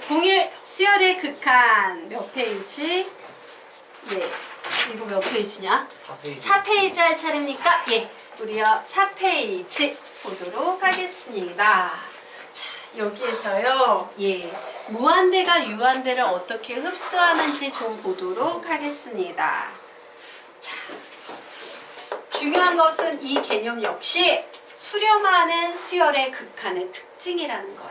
공일 수열의 극한 몇 페이지? 예, 이거 몇 페이지냐? 4페이지. 4페이지 할 차례입니까? 예, 우리요 4페이지 보도록 하겠습니다. 자, 여기에서요, 예, 무한대가 유한대를 어떻게 흡수하는지 좀 보도록 하겠습니다. 자, 중요한 것은 이 개념 역시 수렴하는 수열의 극한의 특징이라는 거야.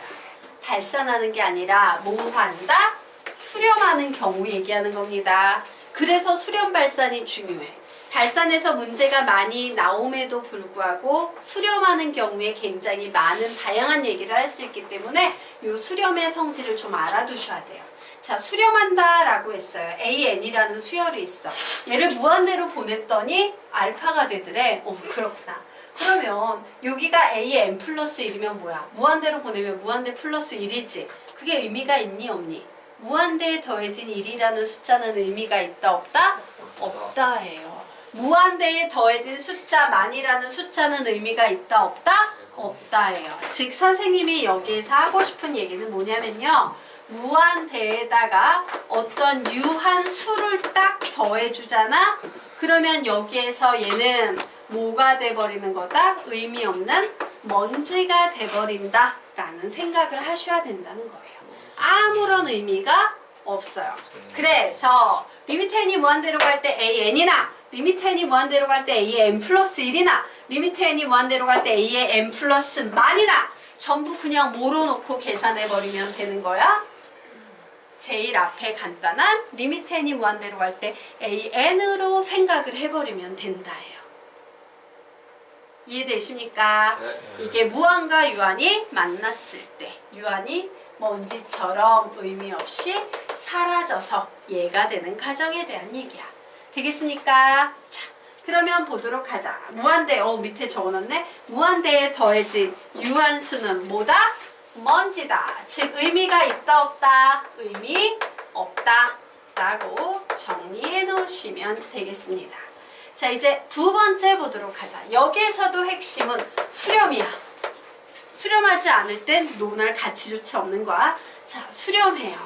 발산하는 게 아니라 모호한다, 수렴하는 경우 얘기하는 겁니다. 그래서 수렴 발산이 중요해. 발산에서 문제가 많이 나옴에도 불구하고 수렴하는 경우에 굉장히 많은 다양한 얘기를 할 수 있기 때문에 이 수렴의 성질을 좀 알아두셔야 돼요. 자, 수렴한다 라고 했어요. AN이라는 수열이 있어. 얘를 무한대로 보냈더니 알파가 되더래. 그렇구나. 그러면 여기가 AN 플러스 1이면 뭐야? 무한대로 보내면 무한대 플러스 1이지. 그게 의미가 있니 없니? 무한대에 더해진 1이라는 숫자는 의미가 있다 없다? 없다예요. 무한대에 더해진 숫자 만이라는 숫자는 의미가 있다 없다? 없다예요. 즉 선생님이 여기에서 하고 싶은 얘기는 뭐냐면요. 무한대에다가 어떤 유한수를 딱 더해주잖아? 그러면 여기에서 얘는 뭐가 돼버리는 거다? 의미 없는 먼지가 돼버린다 라는 생각을 하셔야 된다는 거예요. 아무런 의미가 없어요. 그래서 리미트 n이 무한대로 갈 때 AN이나 리미트 n이 무한대로 갈 때 AN 플러스 1이나 리미트 n이 무한대로 갈 때 AN 플러스 만이나 전부 그냥 몰아놓고 계산해버리면 되는 거야. 제일 앞에 간단한 리미트 n이 무한대로 갈 때 AN으로 생각을 해버리면 된다예요. 이해되십니까? 네. 이게 무한과 유한이 만났을 때 유한이 먼지처럼 의미 없이 사라져서 얘가 되는 가정에 대한 얘기야. 되겠습니까? 자, 그러면 보도록 하자. 무한대, 밑에 적어놨네. 무한대에 더해진 유한수는 뭐다? 먼지다. 즉 의미가 있다 없다? 의미 없다 라고 정리해 놓으시면 되겠습니다. 자, 이제 두 번째 보도록 하자. 여기에서도 핵심은 수렴이야. 수렴하지 않을 땐 논할 가치조차 없는 거야. 자, 수렴해요.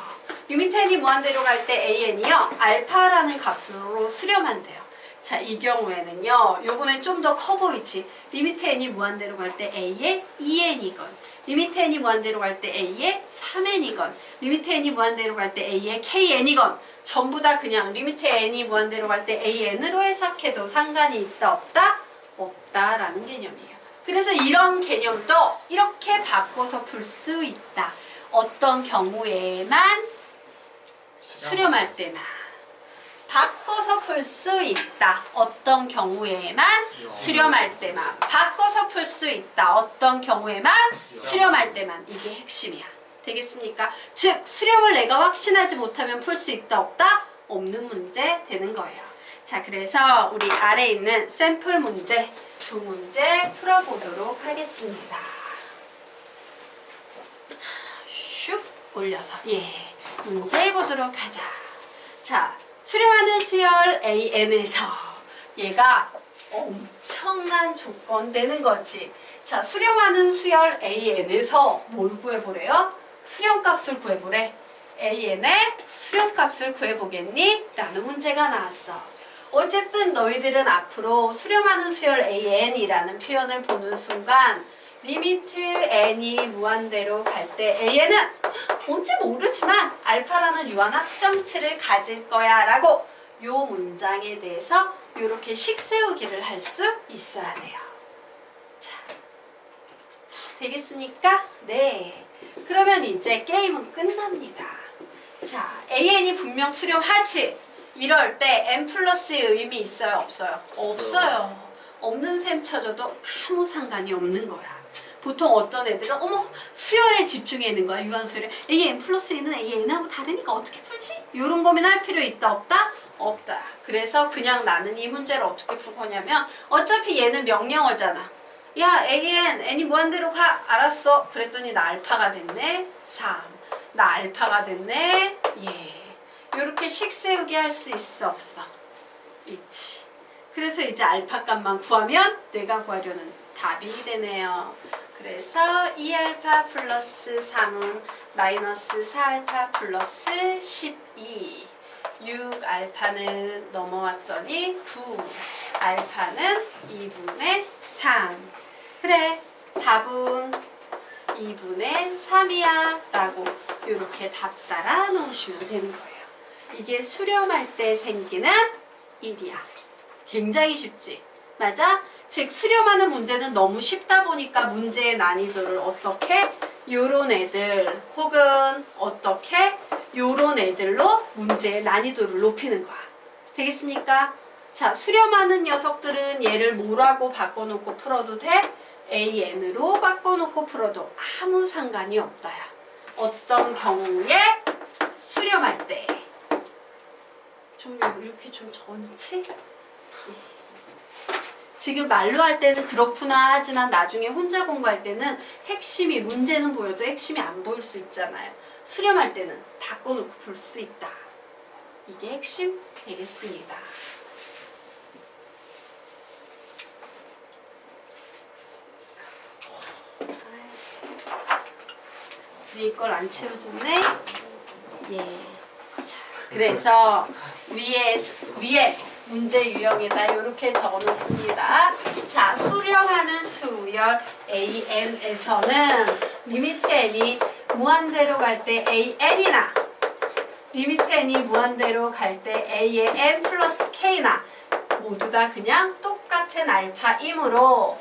리미트 n이 무한대로 갈 때 AN이요. 알파라는 값으로 수렴한대요. 자, 이 경우에는요. 요번엔 좀 더 커 보이지. 리미트 n이 무한대로 갈 때 A에 2n이건 리미트 n이 무한대로 갈 때 A에 3n이건 리미트 n이 무한대로 갈 때 A에 KN이건 전부 다 그냥 리미트 n이 무한대로 갈 때 AN으로 해석해도 상관이 있다 없다? 없다라는 개념이에요. 그래서 이런 개념도 이렇게 바꿔서 풀 수 있다. 어떤 경우에만 수렴할 때만 바꿔서 풀 수 있다. 어떤 경우에만 수렴할 때만 바꿔서 풀 수 있다. 어떤 경우에만 수렴할 때만 이게 핵심이야. 되겠습니까? 즉 수렴을 내가 확신하지 못하면 풀 수 있다 없다? 없는 문제 되는 거예요. 자, 그래서 우리 아래에 있는 샘플 문제 두 문제 풀어보도록 하겠습니다. 슉 올려서 문제 보도록 하자. 자, 수렴하는 수열 AN에서 얘가 엄청난 조건 되는 거지. 자, 수렴하는 수열 AN에서 뭘 구해보래요? 수렴값을 구해보래. AN의 수렴값을 구해보겠니? 라는 문제가 나왔어. 어쨌든 너희들은 앞으로 수렴하는 수열 AN이라는 표현을 보는 순간 리미트 n이 무한대로 갈 때 AN은 뭔지 모르지만 알파라는 유한 확정치를 가질 거야 라고 요 문장에 대해서 이렇게 식 세우기를 할 수 있어야 돼요. 자, 되겠습니까? 네. 그러면 이제 게임은 끝납니다. 자, AN이 분명 수렴하지? 이럴 때 n 플러스의 의미 있어요? 없어요? 없어요. 없는 셈 쳐줘도 아무 상관이 없는 거야. 보통 어떤 애들은 수열에 집중해 있는 거야. 유한수열에 AN 플러스 N은 AN하고 다르니까 어떻게 풀지? 이런 고민할 필요 있다 없다? 없다. 그래서 그냥 나는 이 문제를 어떻게 풀 거냐면 어차피 얘는 명령어잖아. 야, AN, N이 무한대로 가. 알았어. 그랬더니 나 알파가 됐네. 3. 나 알파가 됐네. 이렇게 식 세우기 할 수 있어 없어? 있지. 그래서 이제 알파 값만 구하면 내가 구하려는 답이 되네요. 그래서 2알파 플러스 3은 마이너스 4알파 플러스 12. 6알파는 넘어왔더니 9알파는 2분의 3. 그래, 답은 2분의 3이야 라고 이렇게 답 따라 놓으시면 되는 거예요. 이게 수렴할 때 생기는 일이야. 굉장히 쉽지? 맞아? 즉 수렴하는 문제는 너무 쉽다 보니까 문제의 난이도를 어떻게? 요런 애들 혹은 어떻게? 요런 애들로 문제의 난이도를 높이는 거야. 되겠습니까? 자, 수렴하는 녀석들은 얘를 뭐라고 바꿔놓고 풀어도 돼? AN으로 바꿔놓고 풀어도 아무 상관이 없다야. 어떤 경우에? 수렴할 때. 좀 이렇게 좀 전치? 지금 말로 할 때는 그렇구나 하지만 나중에 혼자 공부할 때는 핵심이, 문제는 보여도 핵심이 안 보일 수 있잖아요. 수렴할 때는 바꿔놓고 풀 수 있다. 이게 핵심 되겠습니다. 위에 걸 안 채워줬네. 예. 자, 그래서 위에 문제 유형에다 이렇게 적어놓습니다. 자, 수렴하는 수열 AN에서는 리미트 n이 무한대로 갈 때 AN이나 리미트 n이 무한대로 갈 때 A의 n 플러스 K나 모두 다 그냥 똑같은 알파이므로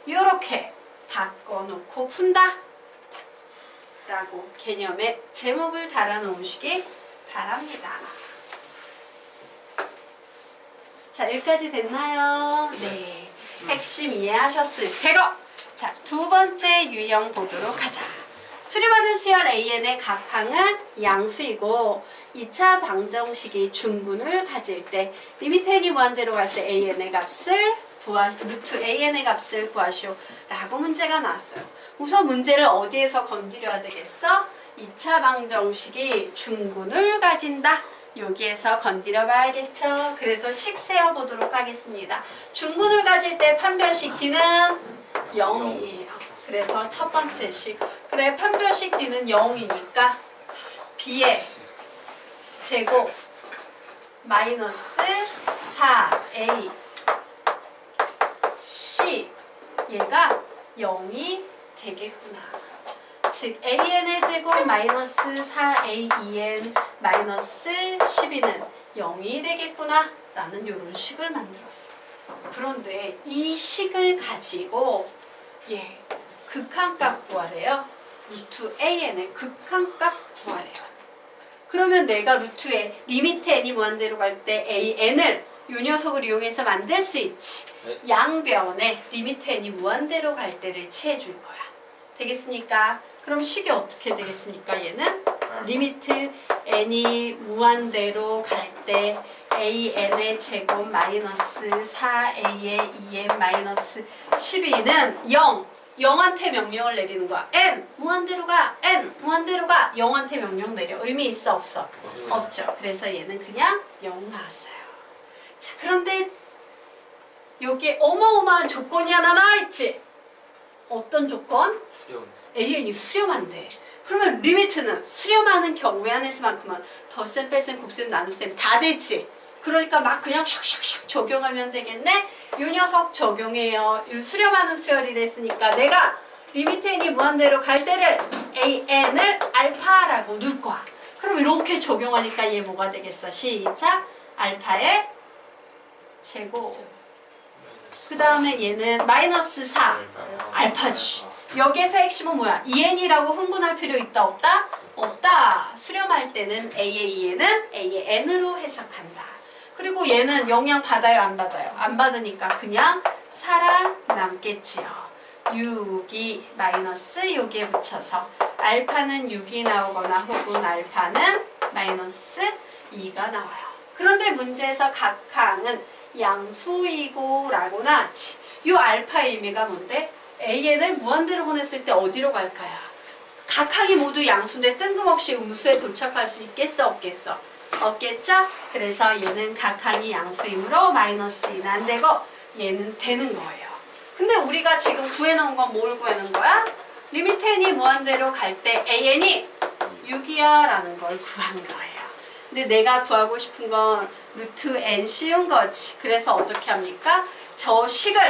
이렇게 바꿔놓고 푼다 라고 개념의 제목을 달아놓으시기 바랍니다. 자, 여기까지 됐나요? 네. 핵심 이해하셨을 테고. 자, 두 번째 유형 보도록 하자. 수렴하는 수열 AN의 각 항은 양수이고 2차 방정식이 중근을 가질 때 리미트 n이 무한대로 갈 때 AN의 값을 루트 AN의 값을 구하시오 라고 문제가 나왔어요. 우선 문제를 어디에서 건드려야 되겠어? 2차 방정식이 중근을 가진다. 여기에서 건드려 봐야겠죠. 그래서 식 세어보도록 하겠습니다. 중근을 가질 때 판별식 D는 0이에요. 그래서 첫 번째 식. 그래, 판별식 D는 0이니까 B의 제곱 마이너스 4A C 얘가 0이 되겠구나. 즉 AN의 제곱 마이너스 4AEN 마이너스 12는 0이 되겠구나 라는 이런 식을 만들었어. 그런데 이 식을 가지고 극한값 구하래요. 루트 AN의 극한값 구하래요. 그러면 내가 루트에 리미트 n이 무한대로 갈 때 AN을 이 녀석을 이용해서 만들 수 있지. 양변에 리미트 n이 무한대로 갈 때를 취해줄 거야. 되겠습니까? 그럼 식이 어떻게 되겠습니까? 얘는 리미트 n이 무한대로 갈 때 AN의 제곱 마이너스 4A의 2n 마이너스 12는 0. 0한테 명령을 내리는 거야. n 무한대로 가. n 무한대로 가. 0한테 명령 내려. 의미 있어 없어? 없죠. 그래서 얘는 그냥 0 나왔어요. 자, 그런데 여기에 어마어마한 조건이 하나 나와있지. 어떤 조건? 수렴. AN이 수렴한대. 그러면 리미트는 수렴하는 경우에 한해서만큼은 덧셈, 뺄셈, 곱셈, 나눗셈 다 되지. 그러니까 막 그냥 슉슉슉 적용하면 되겠네. 이 녀석 적용해요. 이 수렴하는 수열이 됐으니까 내가 리미트 n이 무한대로 갈 때를 AN을 알파라고 넣을 거야. 그럼 이렇게 적용하니까 얘 뭐가 되겠어? 시작. 알파의 제곱. 그 다음에 얘는 마이너스 4 알파지. 여기에서 핵심은 뭐야? 2n이라고 흥분할 필요 있다 없다? 없다. 수렴할 때는 A의 2n은 A의 n으로 해석한다. 그리고 얘는 영향 받아요 안 받아요? 안 받으니까 그냥 살아남겠지요. 6이 마이너스 여기에 붙여서 알파는 6이 나오거나 혹은 알파는 마이너스 2가 나와요. 그런데 문제에서 각항은 양수이고 라고 나왔지. 이 알파의 의미가 뭔데? AN을 무한대로 보냈을 때 어디로 갈까요? 각항이 모두 양수인데 뜬금없이 음수에 도착할 수 있겠어 없겠어? 없겠죠? 그래서 얘는 각항이 양수이므로 마이너스 2는 안 되고 얘는 되는 거예요. 근데 우리가 지금 구해놓은 건 뭘 구해놓은 거야? 리미트 n이 무한대로 갈 때 an이 6이야 라는 걸 구한 거예요. 근데 내가 구하고 싶은 건 루트 n 씌운 거지. 그래서 어떻게 합니까? 저 식을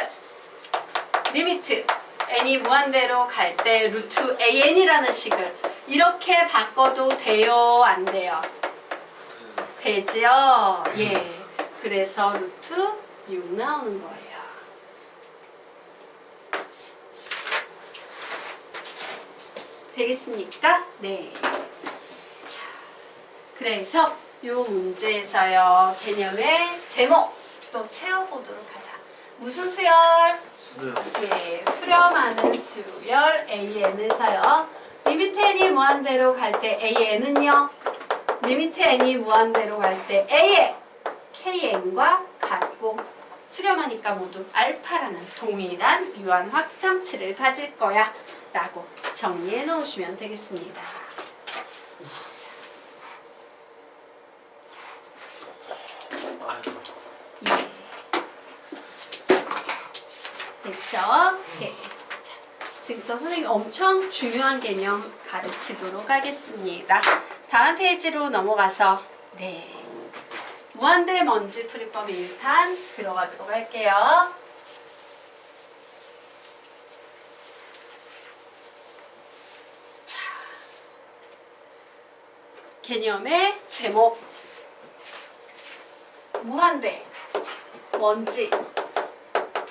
리미트 n이 무한대로 갈 때 루트 an이라는 식을 이렇게 바꿔도 돼요? 안 돼요? 되지요? 예. 그래서 루트 6 나오는 거예요. 되겠습니까? 네. 자, 그래서 이 문제에서요. 개념의 제목 또 채워보도록 하자. 무슨 수열? 예, 수렴하는 수열 AN에서요. 리미트 n이 무한대로 갈 때 AN은요. 리미트 n이 무한대로 갈 때 A의 KN과 같고 수렴하니까 모두 알파라는 동일한 유한 확장치를 가질 거야 라고 정리해 놓으시면 되겠습니다. 예. 됐죠? 네. 자, 지금부터 선생님이 엄청 중요한 개념 가르치도록 하겠습니다. 다음 페이지로 넘어가서 네, 무한대 먼지 풀이법 1탄 들어가도록 할게요. 자, 개념의 제목 무한대 먼지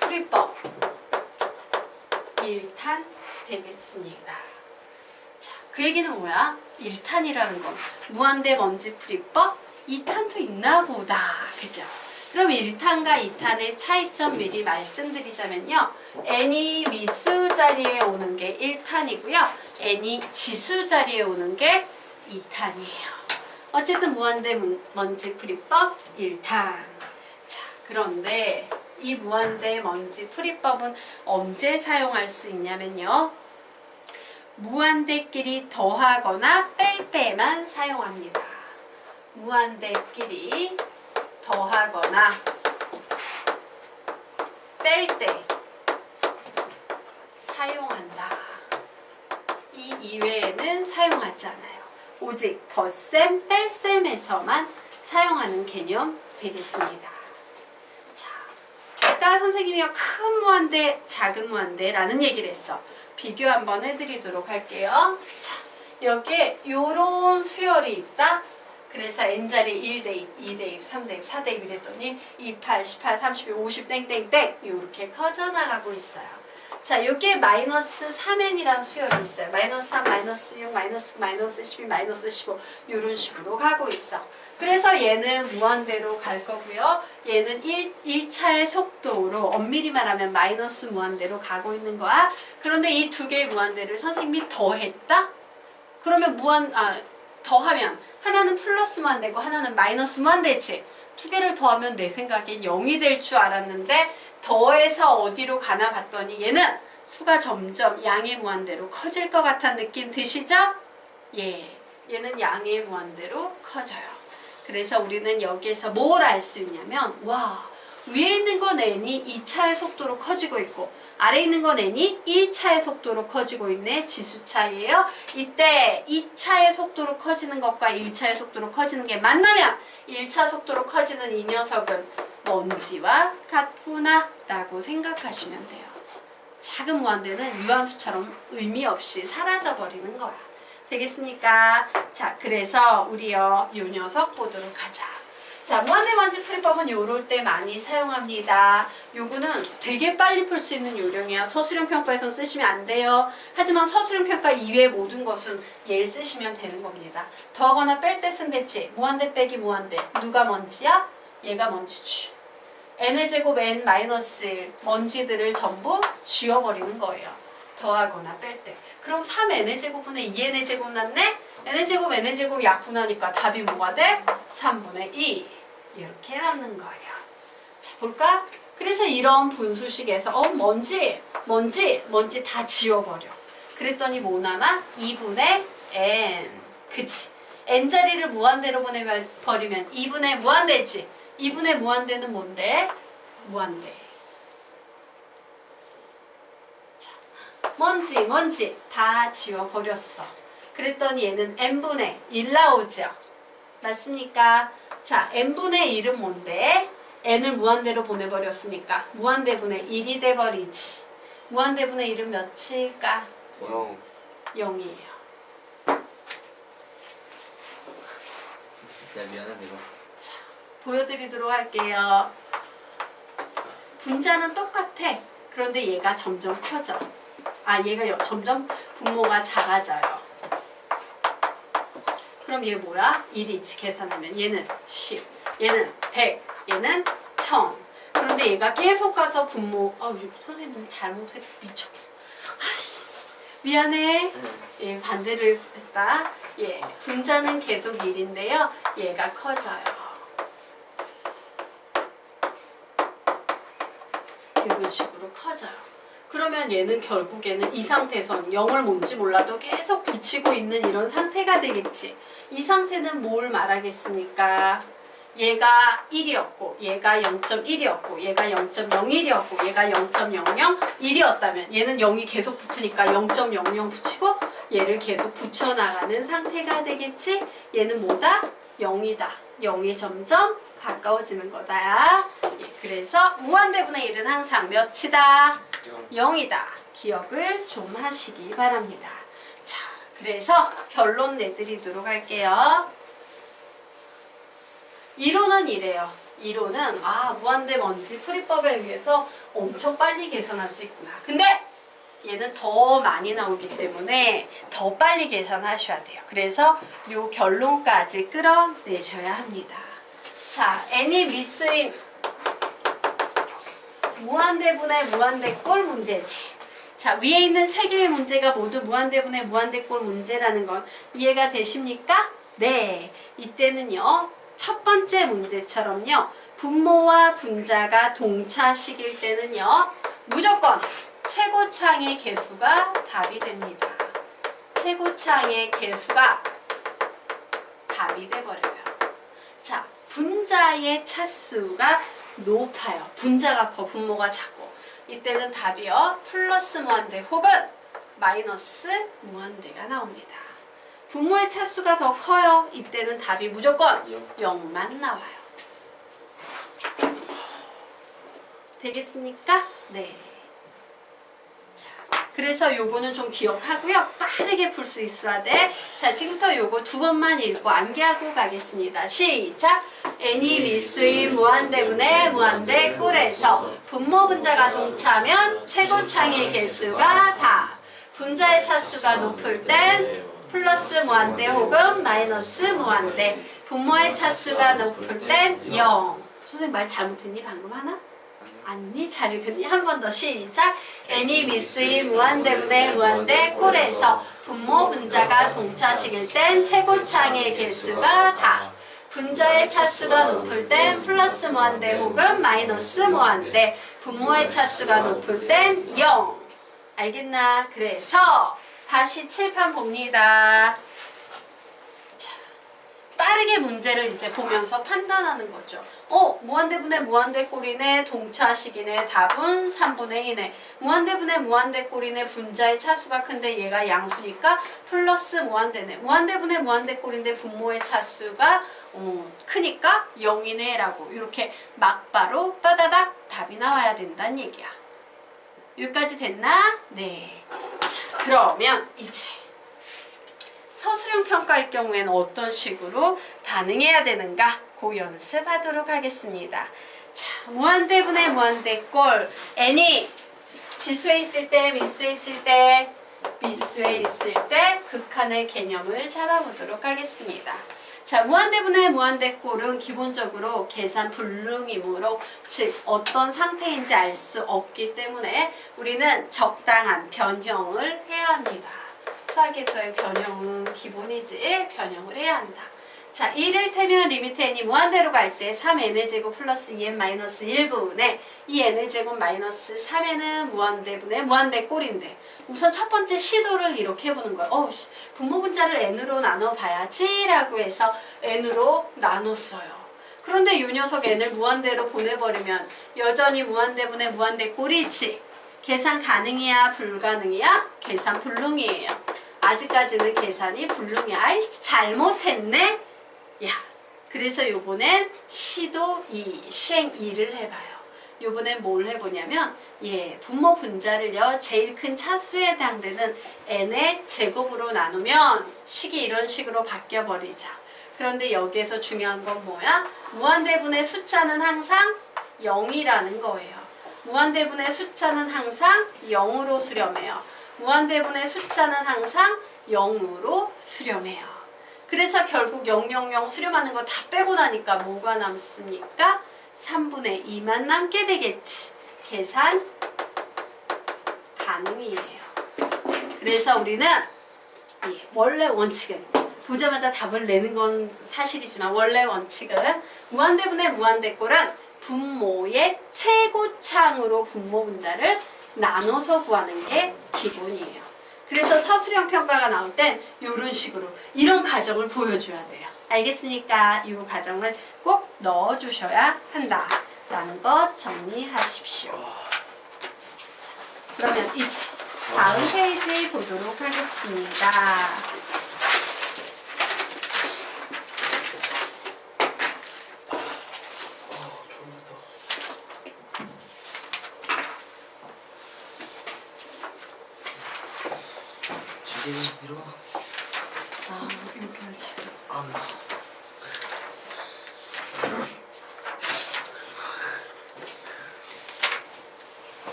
풀이법 1탄 되겠습니다. 자, 그 얘기는 뭐야? 1탄이라는 건 무한대 먼지 풀이법 2탄도 있나 보다. 그죠? 그럼 1탄과 2탄의 차이점 미리 말씀드리자면요. n이 미수 자리에 오는 게 1탄이고요. n이 지수 자리에 오는 게 2탄이에요. 어쨌든 무한대 먼지 풀이법 1탄. 자, 그런데 이 무한대 먼지 풀이법은 언제 사용할 수 있냐면요. 무한대끼리 더하거나 뺄 때만 사용합니다. 무한대끼리 더하거나 뺄 때 사용한다. 이 이외에는 사용하지 않아요. 오직 덧셈, 뺄셈에서만 사용하는 개념 되겠습니다. 자, 아까 선생님이 큰 무한대, 작은 무한대라는 얘기를 했어. 비교 한번 해드리도록 할게요. 자, 여기에 요런 수열이 있다. 그래서 n자리 1대2, 2대2, 3대2, 4대2 이랬더니 28, 18, 32, 50 땡땡땡 이렇게 커져나가고 있어요. 자, 여기에 마이너스 3n이라는 수열이 있어요. 마이너스 3, 마이너스 6, 마이너스 9, 마이너스 12, 마이너스 15 이런 식으로 가고 있어. 그래서 얘는 무한대로 갈 거고요. 얘는 1차의 속도로 엄밀히 말하면 마이너스 무한대로 가고 있는 거야. 그런데 이 두 개의 무한대를 선생님이 더했다? 그러면 더하면 하나는 플러스 무한대고 하나는 마이너스 무한대지. 두 개를 더하면 내 생각엔 0이 될 줄 알았는데 더해서 어디로 가나 봤더니 얘는 수가 점점 양의 무한대로 커질 것 같은 느낌 드시죠? 예, 얘는 양의 무한대로 커져요. 그래서 우리는 여기에서 뭘 알 수 있냐면 와, 위에 있는 건 n이 2차의 속도로 커지고 있고 아래에 있는 건 n이 1차의 속도로 커지고 있네. 지수 차이예요. 이때 2차의 속도로 커지는 것과 1차의 속도로 커지는 게 만나면 1차 속도로 커지는 이 녀석은 먼지와 같구나 라고 생각하시면 돼요. 작은 무한대는 유한수처럼 의미 없이 사라져 버리는 거야. 되겠습니까? 자, 그래서 우리요 요 녀석 보도록 하자. 자, 무한대 먼지 풀이법은 요럴 때 많이 사용합니다. 요거는 되게 빨리 풀 수 있는 요령이야. 서술형 평가에서 쓰시면 안 돼요. 하지만 서술형 평가 이외의 모든 것은 얘를 쓰시면 되는 겁니다. 더하거나 뺄 때 쓴댔지. 무한대 빼기 무한대. 누가 먼지야? 얘가 먼지지. n의 제곱 n 마이너스 1 먼지들을 전부 지워버리는 거예요. 더하거나 뺄 때. 그럼 3n의 제곱분의 2n의 제곱 났네? n의 제곱 n의 제곱 약분하니까 답이 뭐가 돼? 3분의 2 이렇게 남는 거예요. 자, 볼까? 그래서 이런 분수식에서 먼지 다 지워버려. 그랬더니 뭐 남아? 2분의 n. 그치? n자리를 무한대로 버리면 2분의 무한대지. 2분의 무한대는 뭔데? 무한대. 먼지 다 지워버렸어. 그랬더니 얘는 n분의 1 나오죠. 맞습니까? 자, n분의 1은 뭔데? n을 무한대로 보내버렸으니까 무한대분의 1이 돼버리지. 무한대분의 1은 몇일까? 0. 0이에요. 야, 미안한데 이거. 자, 보여드리도록 할게요. 분자는 똑같아. 그런데 얘가 점점 커져. 얘가 점점 분모가 작아져요. 그럼 얘 뭐야? 1이지. 계산하면 얘는 10, 얘는 100, 얘는 1000. 그런데 얘가 계속 가서 분모 선생님 잘못했 미쳐. 아씨 미안해. 예, 반대를 했다. 예, 분자는 계속 1인데요. 얘가 커져요. 이런 식으로 커져요. 그러면 얘는 결국에는 이 상태에선 0을 뭔지 몰라도 계속 붙이고 있는 이런 상태가 되겠지. 이 상태는 뭘 말하겠습니까? 얘가 1이었고 얘가 0.1이었고 얘가 0.01이었고 얘가 0.001이었다면 얘는 0이 계속 붙으니까 0.00 붙이고 얘를 계속 붙여나가는 상태가 되겠지. 얘는 뭐다? 0이다. 0이 점점 가까워지는 거다. 예, 그래서 무한대분의 1은 항상 몇이다? 0이다. 기억을 좀 하시기 바랍니다. 자, 그래서 결론 내드리도록 할게요. 이론은 이래요. 이론은 무한대 먼지 풀이법에 의해서 엄청 빨리 계산할 수 있구나. 근데 얘는 더 많이 나오기 때문에 더 빨리 계산하셔야 돼요. 그래서 요 결론까지 끌어내셔야 합니다. 자, n이 미수인 무한대분의 무한대꼴 문제지. 자, 위에 있는 세 개의 문제가 모두 무한대분의 무한대꼴 문제라는 건 이해가 되십니까? 네. 이때는요. 첫 번째 문제처럼요. 분모와 분자가 동차식일 때는요. 무조건 최고창의 개수가 답이 됩니다. 최고창의 개수가 답이 돼버려요. 자, 분자의 차수가 높아요. 분자가 커, 분모가 작고. 이때는 답이요. 플러스 무한대 혹은 마이너스 무한대가 나옵니다. 분모의 차수가 더 커요. 이때는 답이 무조건 0만 나와요. 되겠습니까? 네. 자, 그래서 요거는 좀 기억하고요. 빠르게 풀 수 있어야 돼. 자, 지금부터 요거 두 번만 읽고 암기하고 가겠습니다. 시작! n이 미수인 무한대분의 무한대 꼴에서 분모 분자가 동차면 최고창의 개수가 답. 분자의 차수가 높을 땐 플러스 무한대 혹은 마이너스 무한대. 분모의 차수가 높을 땐 0. 선생님 말 잘못했니? 방금 하나? 아니, 잘 읽었니? 한 번 더 시작. n이 미수인 무한대분의 무한대 꼴에서 분모 분자가 동차식일 땐 최고창의 개수가 다. 분자의 차수가 높을 땐 플러스 무한대 혹은 마이너스 무한대. 분모의 차수가 높을 땐 0. 알겠나? 그래서 다시 칠판 봅니다. 자, 빠르게 문제를 이제 보면서 판단하는 거죠. 무한대분의 무한대꼴이네, 동차식이네, 답은 3분의 2네. 무한대분의 무한대꼴이네, 분자의 차수가 큰데 얘가 양수니까 플러스 무한대네. 무한대분의 무한대꼴인데 분모의 차수가 크니까 0이네 라고 이렇게 막바로 따다닥 답이 나와야 된다는 얘기야. 여기까지 됐나? 네. 자, 그러면 이제 서술형 평가할 경우에는 어떤 식으로 반응해야 되는가? 그 연습하도록 하겠습니다. 자, 무한대분의 무한대꼴 n이 지수에 있을 때, 미수에 있을 때, 미수에 있을 때 극한의 개념을 잡아보도록 하겠습니다. 자, 무한대분의 무한대꼴은 기본적으로 계산 불능이므로 즉 어떤 상태인지 알 수 없기 때문에 우리는 적당한 변형을 해야 합니다. 수학에서의 변형은 기본이지 변형을 해야 한다. 자, 이를테면 리미트 n이 무한대로 갈 때 3n의 제곱 플러스 2n 마이너스 1분의 2n의 제곱 마이너스 3n은 무한대분의 무한대꼴인데 우선 첫 번째 시도를 이렇게 해보는 거예요. 분모 분자를 n으로 나눠봐야지 라고 해서 n으로 나눴어요. 그런데 이 녀석 n을 무한대로 보내버리면 여전히 무한대분의 무한대꼴이지. 계산 가능이야 불가능이야? 계산 불능이에요. 아직까지는 계산이 불능이야. 아이 잘못했네? 야, 그래서 요번엔 시도 2, 시행 2를 해봐요. 요번엔 뭘 해보냐면 분모 분자를요 제일 큰 차수에 해당되는 n의 제곱으로 나누면 식이 이런 식으로 바뀌어 버리자. 그런데 여기에서 중요한 건 뭐야? 무한대분의 숫자는 항상 0이라는 거예요. 무한대분의 숫자는 항상 0으로 수렴해요. 무한대분의 숫자는 항상 0으로 수렴해요. 그래서 결국 0, 0, 0 수렴하는 거 다 빼고 나니까 뭐가 남습니까? 3분의 2만 남게 되겠지. 계산 가능이에요. 그래서 우리는 원래 원칙은 보자마자 답을 내는 건 사실이지만 원래 원칙은 무한대분의 무한대꼴은 분모의 최고창으로 분모 분자를 나눠서 구하는 게 기본이에요. 그래서 서술형 평가가 나올 땐 이런 식으로 이런 가정을 보여줘야 돼요. 알겠습니까? 이 가정을 꼭 넣어주셔야 한다 라는 것 정리하십시오. 자, 그러면 이제 다음 페이지 보도록 하겠습니다. 일어나. 아, 이렇게 하지.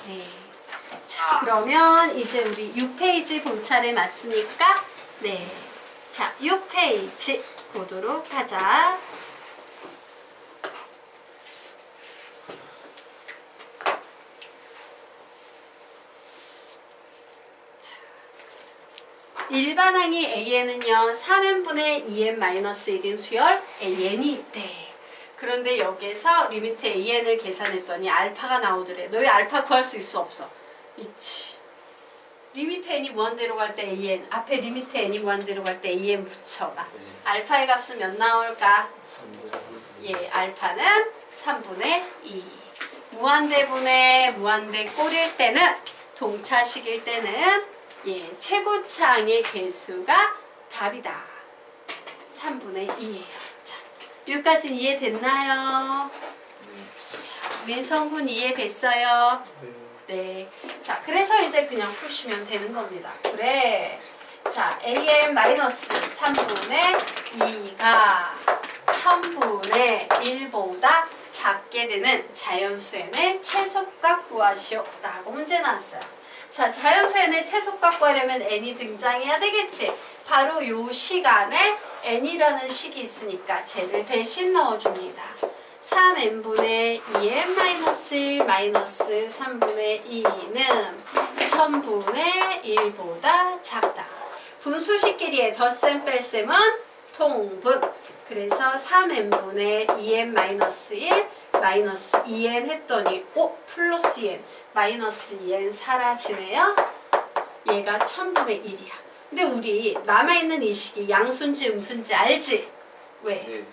네. 자, 그러면 이제 우리 6페이지 볼 차례 맞습니까? 네. 자, 6페이지 보도록 하자. 일반항이 AN은요 3n분의 2n-1인 수열 AN이 있대. 그런데 여기서 리미트 AN을 계산했더니 알파가 나오더래. 너희 알파 구할 수 있어 없어? 있지. 리미트 n이 무한대로 갈 때 AN 앞에 리미트 n이 무한대로 갈 때 AN 붙여봐. 알파의 값은 몇 나올까? 알파는 3분의 2. 무한대분의 무한대꼴일 때는 동차식일 때는 최고차항의 개수가 답이다. 3분의 2예요. 자, 여기까지 이해됐나요? 자, 민성군 이해됐어요? 네. 자, 그래서 이제 그냥 푸시면 되는 겁니다. 그래. 자, AN-3분의 2가 1000분의 1보다 작게 되는 자연수의 최소값 구하시오 라고 문제 나왔어요. 자, 자연수의 최소값 구하려면 n이 등장해야 되겠지. 바로 요 시간에 n이라는 식이 있으니까 쟤를 대신 넣어줍니다. 3n분의 2n-1 마이너스 3분의 2는 1000분의 1보다 작다. 분수식끼리의 덧셈 뺄셈은 통분. 그래서 3n분의 2n-1 마이너스 2n 했더니 플러스 2n 마이너스 2n 사라지네요. 얘가 1000분의 1이야. 근데 우리 남아있는 이 식이 양수인지 음수인지 알지? 왜? 네.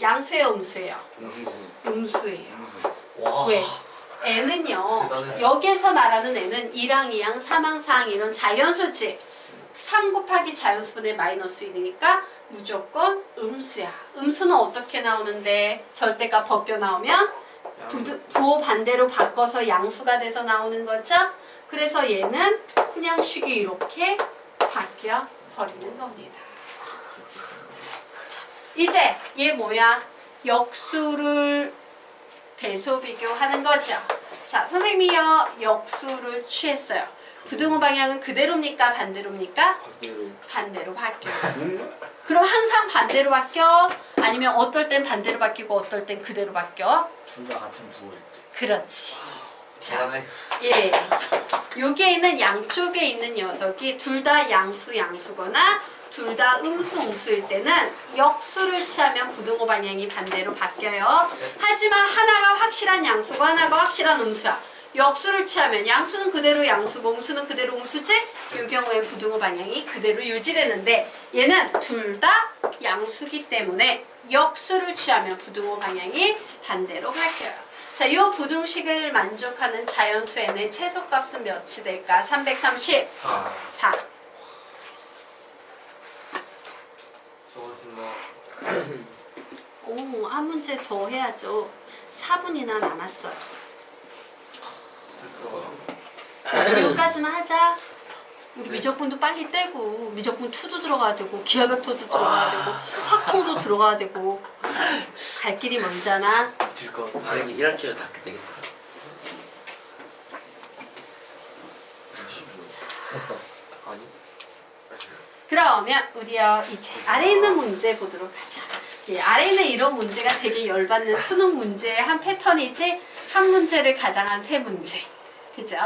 양수예요 음수예요? 음수예요. 왜? n은요 대단해. 여기에서 말하는 n은 1항, 2항, 3항, 4항 이런 자연수지. 3 곱하기 자연수분의 마이너스 1이니까 무조건 음수야. 음수는 어떻게 나오는데? 절대값 벗겨 나오면 부호 반대로 바꿔서 양수가 돼서 나오는 거죠. 그래서 얘는 그냥 식이 이렇게 바뀌어 버리는 겁니다. 자, 이제 얘 뭐야? 역수를 대소 비교하는 거죠. 자, 선생님이요 역수를 취했어요. 부등호 방향은 그대로입니까? 반대로입니까? 반대로 바뀌어요. 그럼 항상 반대로 바뀌어? 아니면 어떨 땐 반대로 바뀌고 어떨 땐 그대로 바뀌어? 둘 다 같은 부호일 때. 그렇지. 자, 잘하네. 여기에 있는 양쪽에 있는 녀석이 둘 다 양수거나 둘 다 음수일 때는 역수를 취하면 부등호 방향이 반대로 바뀌어요. 하지만 하나가 확실한 양수고 하나가 확실한 음수야. 역수를 취하면 양수는 그대로 양수고 음수는 그대로 음수지? 이 경우에 부등호 방향이 그대로 유지되는데 얘는 둘 다 양수기 때문에 역수를 취하면 부등호 방향이 반대로 바뀌어요. 자, 이 부등식을 만족하는 자연수에는 최소값은 몇이 될까? 334. 4. 수고하셨습니다. 오, 한 문제 더 해야죠. 4분이나 남았어요. 여기까지만 하자. 우리 미적분도 빨리 떼고 미적분 2도 들어가야 되고 기하벡터도 들어가야 되고 확통도 들어가야 되고 갈 길이 멀잖아. 질것 같아. 만약에 1학기를 다 끝내겠다. 아니? 그러면 우리요 이제 아래 있는 문제 보도록 하자. 예, 아래 있는 이런 문제가 되게 열받는 수능 문제의 한 패턴이지 한 문제를 가장한 세 문제. 그죠?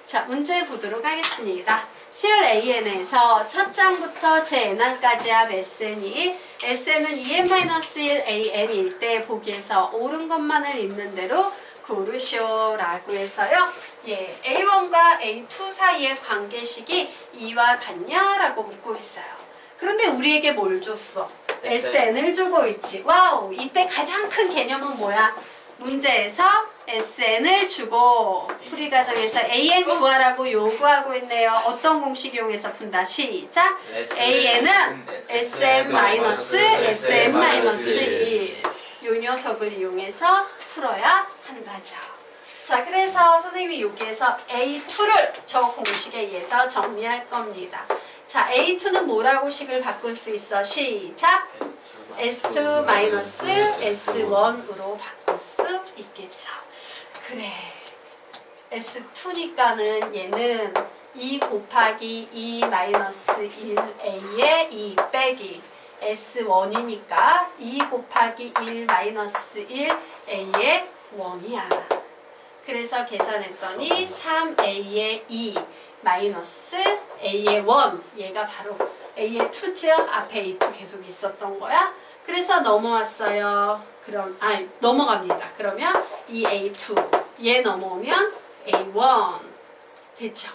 자, 문제 보도록 하겠습니다. 수열 AN에서 첫 장부터 제N항까지 합 SN이 SN은 2n-1 AN일 때 보기에서 옳은 것만을 있는 대로 고르쇼라고 해서요. 예, A1과 A2 사이의 관계식이 이와 같냐라고 묻고 있어요. 그런데 우리에게 뭘 줬어? SN을 주고 있지. 와우, 이때 가장 큰 개념은 뭐야? 문제에서 SN을 주고 풀이 과정에서 AN 구하라고 요구하고 있네요. 어떤 공식 이용해서 푼다? 시작! AN은 SM-SM-1 요 녀석을 이용해서 풀어야 한다죠. 자, 그래서 선생님이 여기에서 A2를 저 공식에 의해서 정리할 겁니다. 자, A2는 뭐라고 식을 바꿀 수 있어? 시작! S2-S1으로 바꿀 수 있겠죠. 그래. S2니까는 얘는 2 곱하기 2-1A에 2 빼기 S1이니까 2 곱하기 1-1A에 1이야. 그래서 계산했더니 3A에 2 마이너스 A에 1 얘가 바로 A에 2죠. 앞에 A2 계속 있었던 거야. 그래서 넘어왔어요. 그럼 넘어갑니다. 그러면 이 A2 얘 넘어오면 A1 됐죠.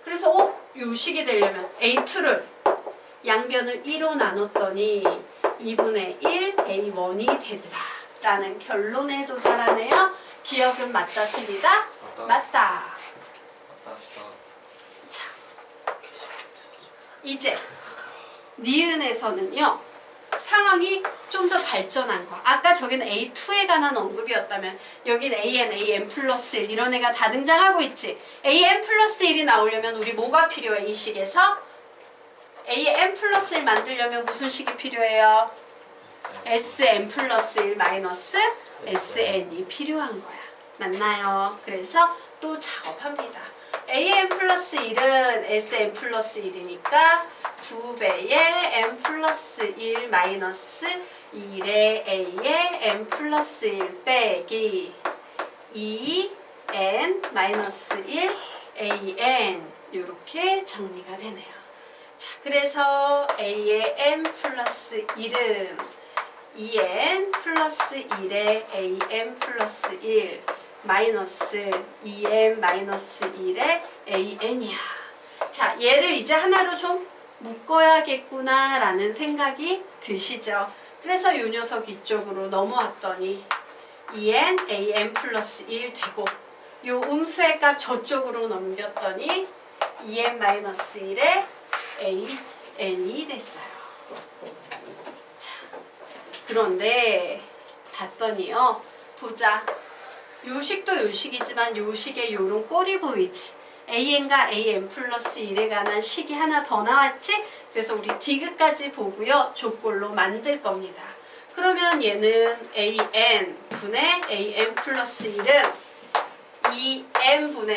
그래서 요 식이 되려면 A2를 양변을 2로 나눴더니 2분의 1 A1이 되더라 라는 결론에 도달하네요. 기억은 맞다 틀리다? 맞다. 자, 이제 니은에서는요 상황이 좀 더 발전한 거. 아까 저기는 A2에 관한 언급이었다면 여긴 AN 플러스 1 이런 애가 다 등장하고 있지. AN 플러스 1이 나오려면 우리 뭐가 필요해? 이 식에서 AN 플러스 1 만들려면 무슨 식이 필요해요? SM 플러스 1 마이너스 SN이 필요한 거야. 맞나요? 그래서 또 작업합니다. AN 플러스 1은 SM 플러스 1이니까 2배의 M 플러스 1 마이너스 1의 A의 M 플러스 1 빼기 2N 마이너스 1 AN 이렇게 정리가 되네요. 자, 그래서 A의 M 플러스 1은 2N 플러스 1의 AM 플러스 1 마이너스 2M 마이너스 1의 AN이야. 자, 얘를 이제 하나로 좀 묶어야겠구나 라는 생각이 드시죠. 그래서 이 녀석 이쪽으로 넘어왔더니 2n am 플러스 1 되고 요 음수의 값 저쪽으로 넘겼더니 2n 마이너스 1의 an이 됐어요. 자, 그런데 봤더니요. 보자. 요 식도 요 식이지만 요 식에 요런 꼴이 보이지. AN과 AM 플러스 1에 관한 식이 하나 더 나왔지? 그래서 우리 디귿까지 보고요. 조꼴로 만들 겁니다. 그러면 얘는 AN 분의 AM 플러스 1은 2N분의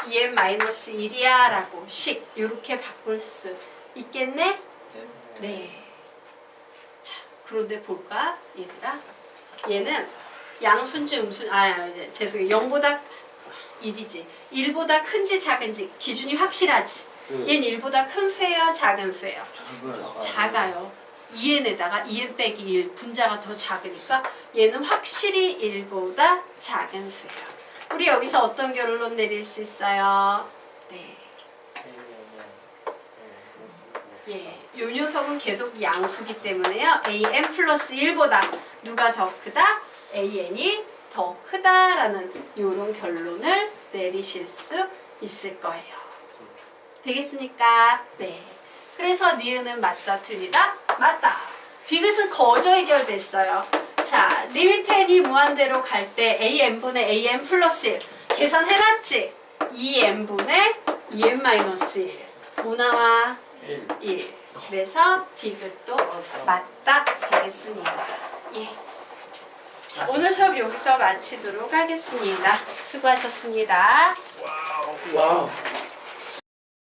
2N 마이너스 1이야 라고 식 이렇게 바꿀 수 있겠네? 네. 자, 그런데 볼까? 얘들아. 얘는 양수인지 죄송해요. 0보다 1이지. 1보다 큰지 작은지 기준이 확실하지. 얘는 1보다 큰 수예요? 작은 수예요? 작아요. 2n에다가 2n 빼기 1 분자가 더 작으니까 얘는 확실히 1보다 작은 수예요. 우리 여기서 어떤 결론 내릴 수 있어요? 네. 예, 요 녀석은 계속 양수기 때문에요. an 플러스 1보다 누가 더 크다? an이 더 크다라는 이런 결론을 내리실 수 있을 거예요. 되겠습니까? 네. 그래서 니은은 맞다, 틀리다? 맞다. 디귿은 거저 해결됐어요. 자, 리미트 n이 무한대로 갈 때 an분의 an 플러스 1 계산해놨지? 2n분의 2n 마이너스 1 뭐 나와? 1. 그래서 디귿도 맞다 되겠습니다. 예. 자, 오늘 수업 여기서 마치도록 하겠습니다. 수고하셨습니다. 와우.